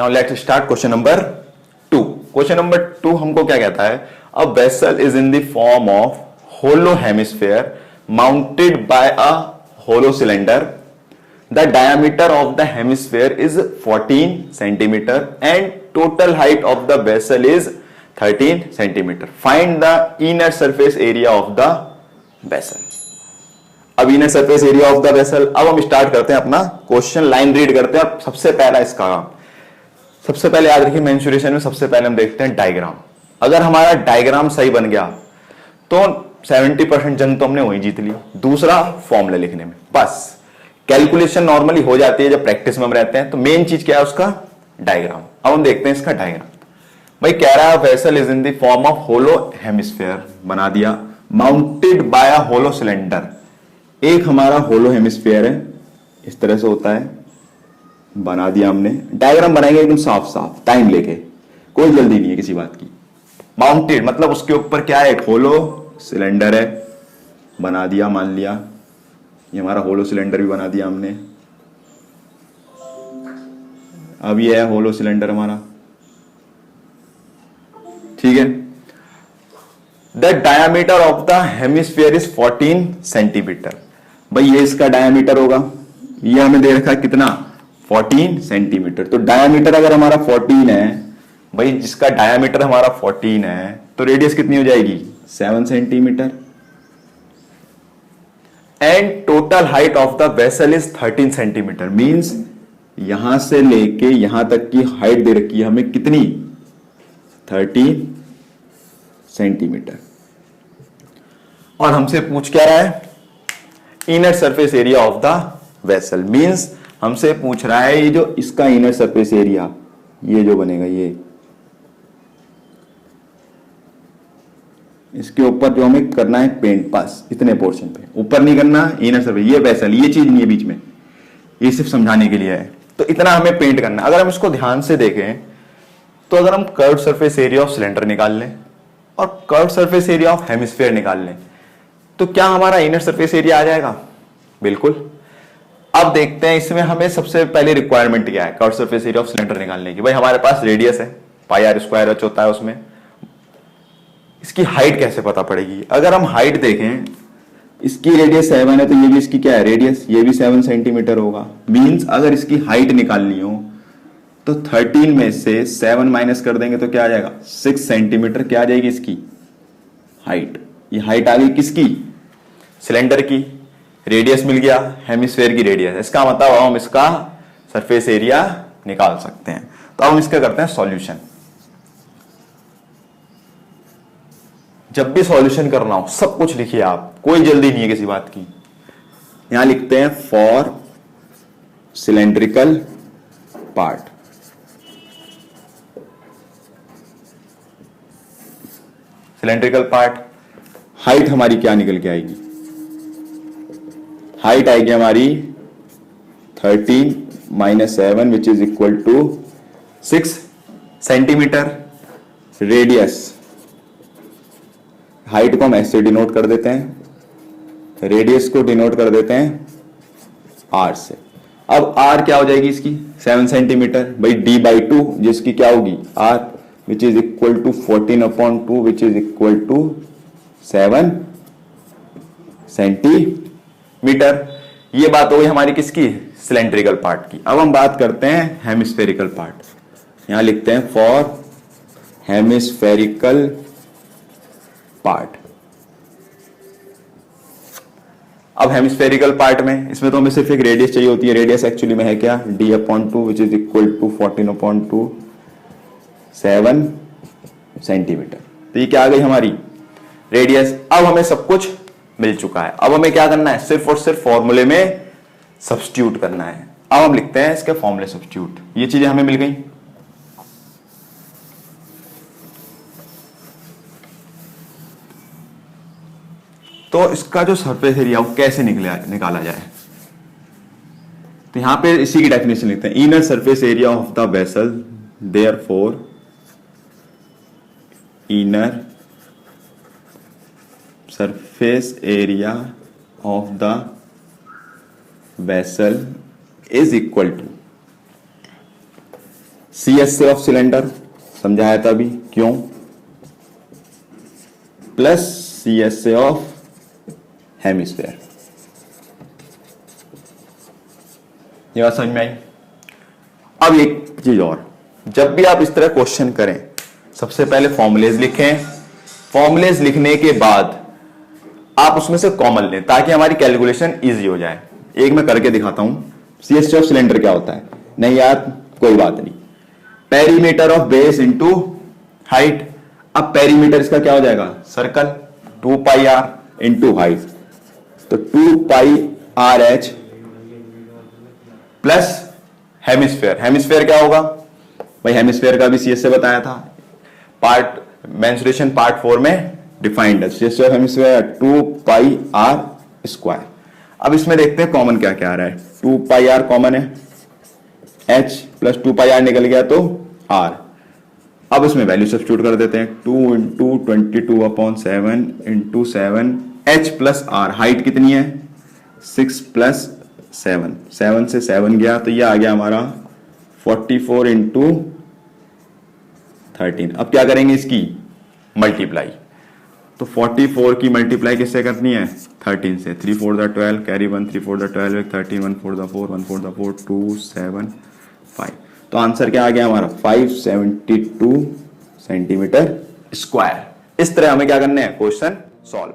Now let's start question number 2। Question number 2 हमको क्या कहता है, a vessel is in the form of hollow hemisphere mounted by a hollow cylinder, the diameter of the hemisphere is 14 centimeter and total height of the vessel is 13 centimeter. Find the inner surface area of the vessel. अब inner surface area of the vessel. अब हम start करते हैं अपना question, line read करते हैं। अब सबसे पहला इसका काम, सबसे पहले याद रखिए मेंसुरेशन में सबसे पहले हम देखते हैं डायग्राम। अगर हमारा डायग्राम सही बन गया तो 70% जंग तो हमने वही जीत ली। दूसरा फॉर्मूला लिखने में बस कैलकुलेशन नॉर्मली हो जाती है जब प्रैक्टिस में हम रहते हैं। तो मेन चीज क्या है उसका, डायग्राम। अब हम देखते हैं इसका डायग्राम। भाई कह रहा है vessel is in the form of hollow hemisphere, बना दिया, mounted by a hollow cylinder. एक हमारा होलो हेमिस्फेयर है, इस तरह से होता है, बना दिया हमने। डायग्राम बनाएंगे एकदम साफ साफ, टाइम लेके, कोई जल्दी नहीं है किसी बात की। माउंटेड मतलब उसके ऊपर क्या है, एक होलो सिलेंडर है, बना दिया। मान लिया ये हमारा होलो सिलेंडर भी बना दिया हमने। अब ये है होलो सिलेंडर हमारा, ठीक है। The diameter of the hemisphere is 14 centimetre. भाई ये इसका डायामीटर होगा, ये हमें दे रखा है कितना, 14 सेंटीमीटर। तो डायामीटर अगर हमारा 14 है, भाई जिसका डायामीटर हमारा 14 है तो रेडियस कितनी हो जाएगी, 7 centimetre. And total height of the vessel is 13 centimetre. Means यहां से लेके यहां तक की हाइट दे रखी है हमें कितनी, 13 सेंटीमीटर। और हमसे पूछ क्या रहा है, inner surface area of the vessel. Means हमसे पूछ रहा है ये जो इसका इनर सरफेस एरिया, ये जो बनेगा, ये इसके ऊपर जो हमें करना है पेंट, पास इतने पोर्शन पे, ऊपर नहीं करना इनर सरफेस। ये वेसल, ये चीज नहीं है बीच में, ये सिर्फ समझाने के लिए है। तो इतना हमें पेंट करना है। अगर हम इसको ध्यान से देखें तो अगर हम curve surface area of cylinder निकाल लें और curve surface area of hemisphere निकाल लें तो क्या हमारा इनर सरफेस एरिया आ जाएगा, बिल्कुल। अब देखते हैं इसमें हमें सबसे पहले रिक्वायरमेंट क्या है curve surface area of cylinder निकालने की। भाई हमारे पास रेडियस है, पाई आर स्क्वायर एच होता है उसमें। इसकी हाइट कैसे पता पड़ेगी, अगर हम हाइट देखें, इसकी रेडियस 7 है तो ये भी इसकी क्या है, रेडियस, ये भी 7 सेंटीमीटर होगा। मींस अगर इसकी हाइट निकालनी हो तो 13 में से 7 माइनस कर देंगे तो क्या आ जाएगा, 6 सेंटीमीटर। क्या आ जाएगी इसकी हाइट, ये हाइट आ गई किसकी, सिलेंडर की। रेडियस मिल गया, हेमिस्फीयर की रेडियस, इसका मतलब हम इसका सरफेस एरिया निकाल सकते हैं। तो अब हम इसका करते हैं सॉल्यूशन। जब भी सॉल्यूशन करना हो सब कुछ लिखिए आप, कोई जल्दी नहीं है किसी बात की। यहां लिखते हैं for cylindrical part. Cylindrical part, height हमारी क्या निकल के आएगी, हाइट आएगी हमारी 13 minus 7 which is equal to 6 centimetre. Radius, height को हम ऐसे डिनोट कर देते हैं, रेडियस को डिनोट कर देते हैं आर से। अब आर क्या हो जाएगी इसकी, 7 सेंटीमीटर। भाई डी बाई 2 जिसकी क्या होगी, R, which is equal to 14/2 which is equal to 7 centimetre. ये बात हो गई हमारी किसकी, सिलेंड्रिकल पार्ट की। अब हम बात करते हैं हेमिस्फेरिकल पार्ट। यहां लिखते हैं फॉर हेमिस्फेरिकल पार्ट। अब हेमिस्फेरिकल पार्ट में, इसमें तो हमें सिर्फ एक रेडियस चाहिए होती है। रेडियस एक्चुअली में है क्या, d/2 which is equal to 14/2 7 centimetre. तो ये क्या आ गई हमारी रेडियस। अब हमें सब कुछ मिल चुका है, अब हमें क्या करना है, सिर्फ और सिर्फ फॉर्मूले में सब्स्टिट्यूट करना है। अब हम लिखते हैं इसके फॉर्मूले सब्स्टिट्यूट। ये चीजें हमें मिल गई। तो इसका जो सरफेस एरिया वो कैसे निकाला जाए, तो यहां पे इसी की डेफिनेशन लिखते हैं, inner surface area of the vessel, therefore inner surface area of the vessel is equal to CS of cylinder समझाया था अभी, क्यों, प्लस CS ऑफ हेमिस्फेयर। ये बात समझ में आई। अब एक चीज और, जब भी आप इस तरह क्वेश्चन करें, सबसे पहले फॉर्मुलेज लिखें, फॉर्मुलेज लिखने के बाद आप उसमें से कॉमन लें ताकि हमारी कैलकुलेशन इजी हो जाए। एक मैं करके दिखाता हूं। CS ऑफ सिलेंडर क्या होता है, नहीं यार कोई बात नहीं, perimeter of base into height. अब पेरीमीटर इसका क्या हो जाएगा, circle, 2 pi r into height, तो 2 pi r h plus hemisphere. Hemisphere क्या होगा भाई, हेमिस्फेयर का भी CS से बताया था, पार्ट मेंसुरेशन पार्ट 4 में डिफाइंड है। CS of hemisphere 2 pi R square. अब इसमें देखते हैं कॉमन क्या क्या आ रहा है। 2 पाई आर कॉमन है, h प्लस 2 पाई आर निकल गया तो r। अब इसमें वैल्यू सब्स्टिट्यूट कर देते हैं, 2 into 22/7 into 7 h plus r। Height कितनी है, 6 प्लस 7, 7 से 7 गया तो ये आ गया हमारा 44 इंटू 13। अब क्या करेंगे इसकी मल्टीप्लाई, तो 44 की मल्टीप्लाई किससे करनी है, 13 से। 3 4 12, कैरी 1, 3 4 12, 13, 1 4 4, 1 4 4, 2 7 5। तो आंसर क्या आ गया हमारा, 572 सेंटीमीटर स्क्वायर। इस तरह हमें क्या करना है, क्वेश्चन सॉल्व।